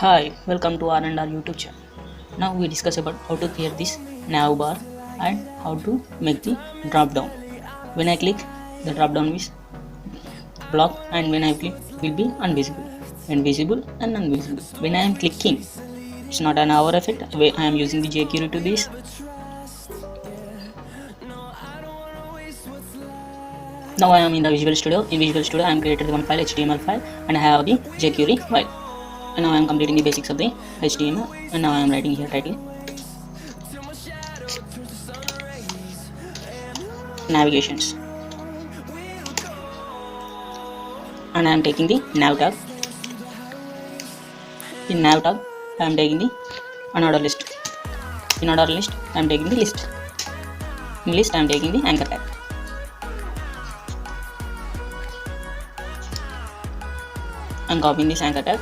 Hi, welcome to R&R YouTube channel. Now we discuss about how to create this nav bar and how to make the drop down. When I click, the drop down is blocked, and when I click will be invisible. When visible and invisible. When I am clicking, it's not an hour effect. I am using the jQuery to this. Now I am in the Visual Studio. In Visual Studio I am created one file, HTML file, and I have the jQuery file. And now I am completing the basics of the HTML, and now I am writing here title, navigations, and I am taking the nav tag. In nav tag I am taking the unorder list. In order list I am taking the list. In list I am taking the anchor tag. I am copying this anchor tag.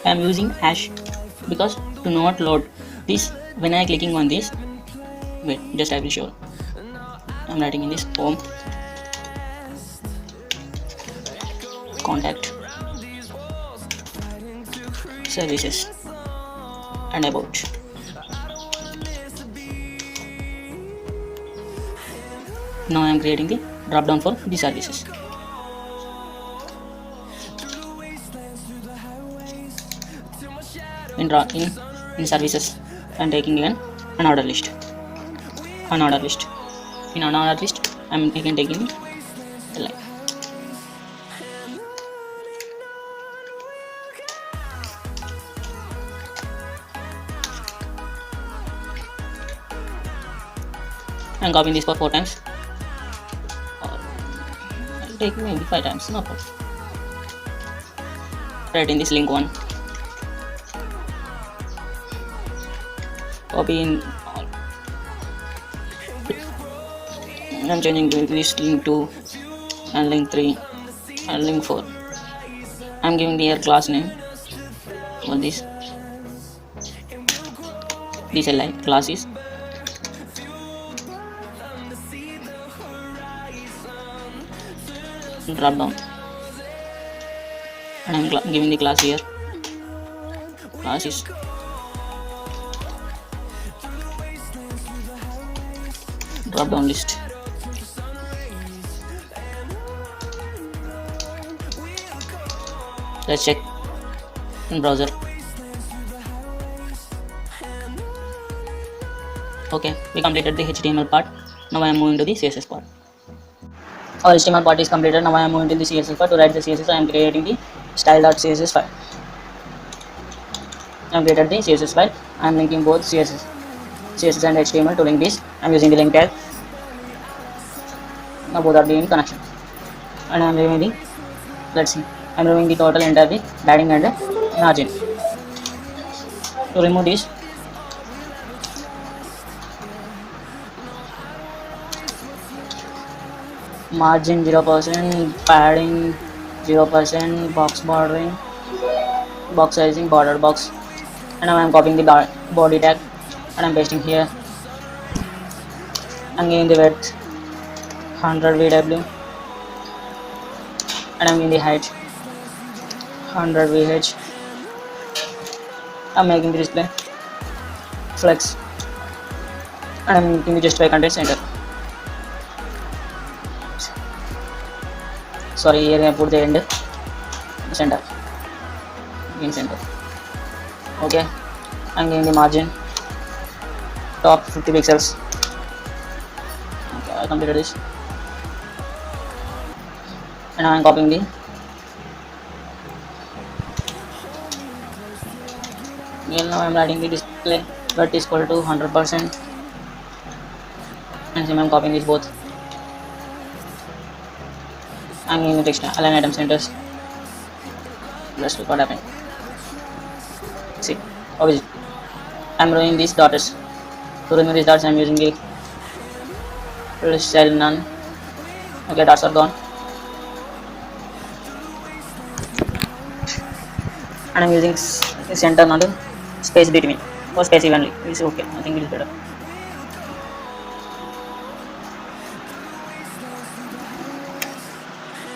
I am using hash because to not load this when I clicking on this. Wait, just I will show. I am writing in this home, contact, services, and about. Now I am creating the drop down for the services. In services I am taking again an order list. In order list I am taking the line. I am copying this for 4 times, or I will take maybe 5 times, no problem. Writing this link 1, copy in all. I am changing this link 2 and link 3 and link 4. I am giving the here class name for this li class is drop down, and I am giving the class here. Class is drop down list. Let's check in browser. Okay, we completed the HTML part. Now I am moving to the CSS part. Our HTML part is completed. Now I am moving to the CSS part. To write the CSS, I am creating the style.css file. I have created the CSS file. I am linking both CSS and HTML to link this. I am using the link tag. Now both are in connection, and I am removing the, let's see, I am removing the total entire the padding and the margin. To remove this, margin 0%, padding 0%, box bordering, box sizing, border box, and now I am copying the body tag and I am pasting here. I am giving the width 100 VW, and I am giving the height 100 VH. I am making the display flex, and I am making the justify content center. Sorry, here I put the end center, in center. Okay, I am giving the margin top 50 pixels. Okay, I completed this, and now I am copying the now I am writing the display width is equal to 100%, and same I am copying this both. I am giving the text align item centers. Let's look what happened. See, obviously I am removing these dots. To remove these dots I am using the style none. Okay, dots are gone. and I'm using center, not a space between, or space evenly. It's okay, I think it is better.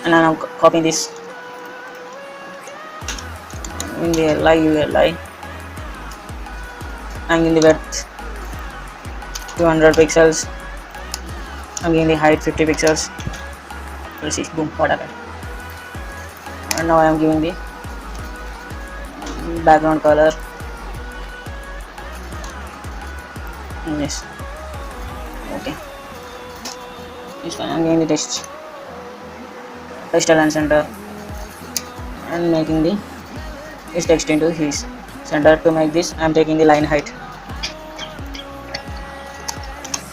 And I'm copying this in the ULI, and in the width 200 pixels. I'm giving the height 50 pixels. Let's see, boom, what happened. And now I am giving the background color. Yes, okay, it's fine. I'm giving the text align center and making this text into his center. To make this, I'm taking the line height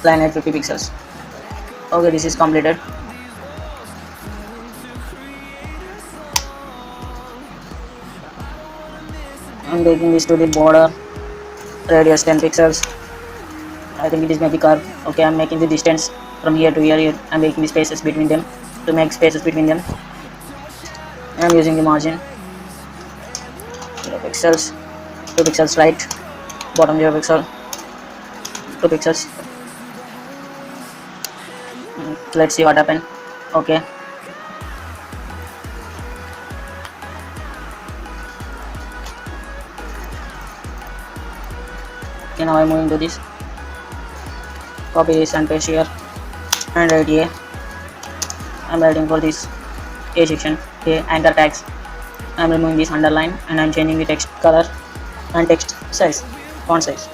50 pixels. Okay, this is completed. I'm taking this to the border, radius 10 pixels. I think it is maybe curve. Okay, I'm making the distance from here to here. I'm making the spaces between them. To make spaces between them, I'm using the margin 0 pixels, 2 pixels right, bottom 0 pixel, 2 pixels. Let's see what happened. Okay, now I'm moving to this. Copy this and paste here, and right here I'm writing for this A section, anchor tags. I'm removing this underline and I'm changing the text color and text size, font size.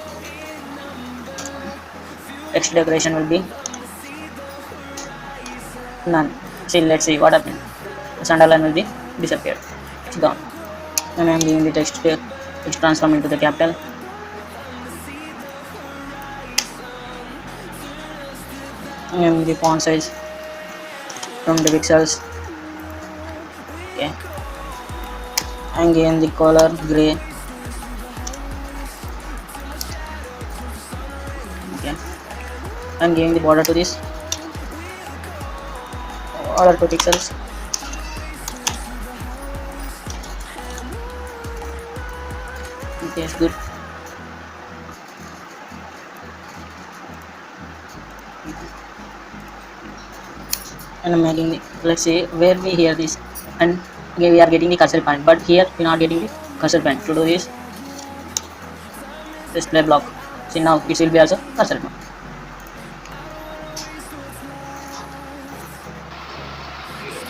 Text decoration will be none. See, let's see what happened. This underline will be disappeared. It's gone. And I'm giving the text here, which transform into the capital. And the font size from the pixels. Okay, and giving the color gray. Okay, I'm giving the border to this, order 2 pixels. Okay, it's good. And I'm making the, let's see where we hear this, and okay, we are getting the cursor point, but here we are not getting the cursor point. To do this, display block. See, now it will be also cursor point.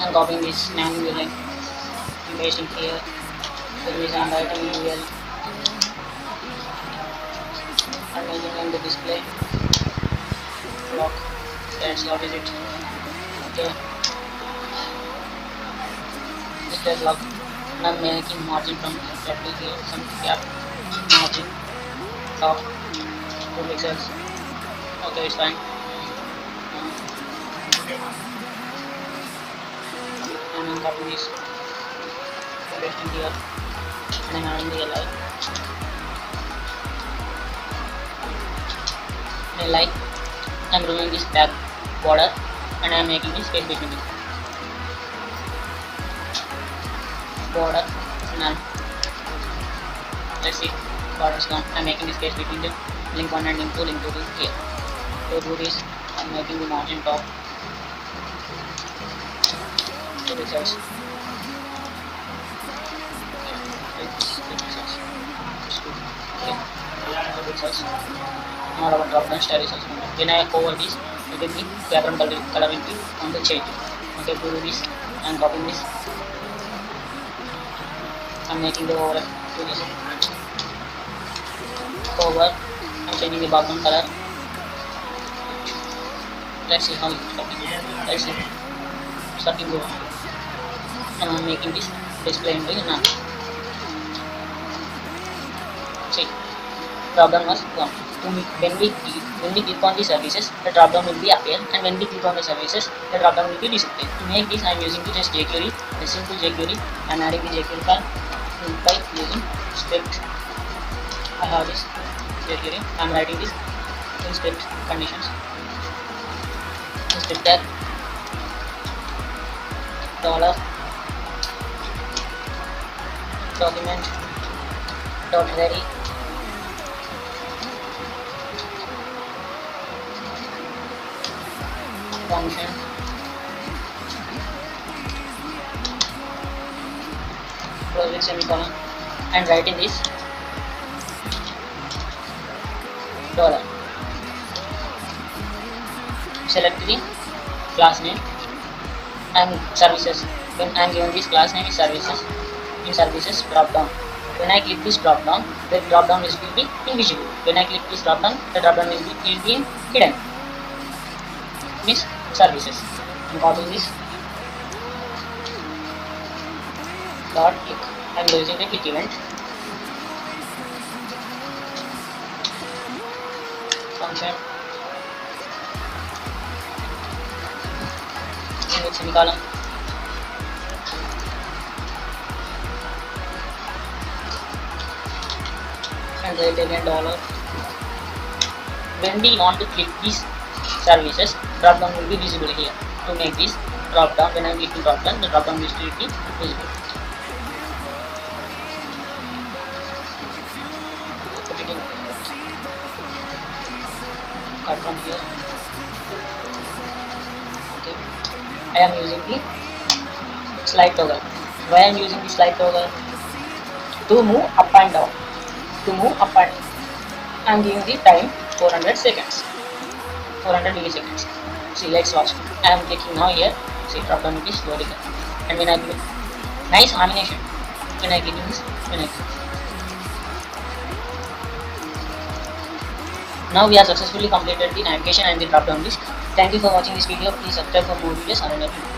I'm copying this name using pasting here. There is I'm writing UL. I'm making in the display block. That's what is it. Okay, display block. And I'm making margin from capital here, some gap margin top 2 pixels. Okay, it's fine. And I'm copying this, pasting here, and I'm adding the LI. I'm removing this back border, and I'm making this space between it. Border, none. Let's see, border's gone. I'm making the space between them. Link 1 and link 2, link 2 to here. To do this, I'm making the margin top 2 pixels. Now our drop down style is also moved. When I hover this, it will be background color will be on the change. Okay, to do this, I am copying this. I am making the overlap to this. Over, I am changing the background color. Let's see how it's working. Let's see. It's working good. And I am making this display into none. See, drop down was gone. When we click on the services, the drop down will be appear, and when we click on the services, the drop down will be displayed. To make this, I am using just jQuery, a simple jQuery. I am adding the jQuery file by using script. I have this jQuery. I am writing this in script conditions. In script tag $document dot ready function close with semicolon and write in this dollar. Select the class name and services. When I am given this class name is services, in services drop down. When I click this drop down, the drop down list will be invisible. When I click this drop down, the drop down list will be hidden. Means services. I am copying this dot click. I am using the click event function with semicolon and write again dollar. When we want to click these services, drop down will be visible here. To make this drop down, when I am clicking drop down, the drop down list will be visible. Put it in. Cut from here. Okay. I am using the slide toggle. Why I am using the slide toggle? To move up and down. To move up and down. I am giving the time 400 seconds. 400 milliseconds. See, let's watch. I am clicking now here. See, drop down is loading. And when I click, nice animation. When I click this, when I click. Now we have successfully completed the navigation and the drop down list. Thank you for watching this video. Please subscribe for more videos on our channel.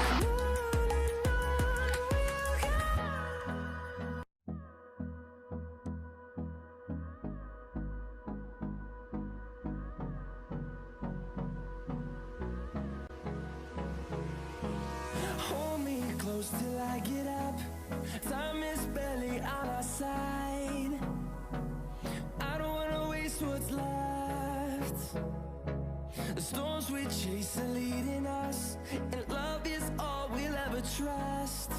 Hold me close till I get up. Time is barely on our side. I don't wanna waste what's left. The storms we chase are leading us, and love is all we'll ever trust.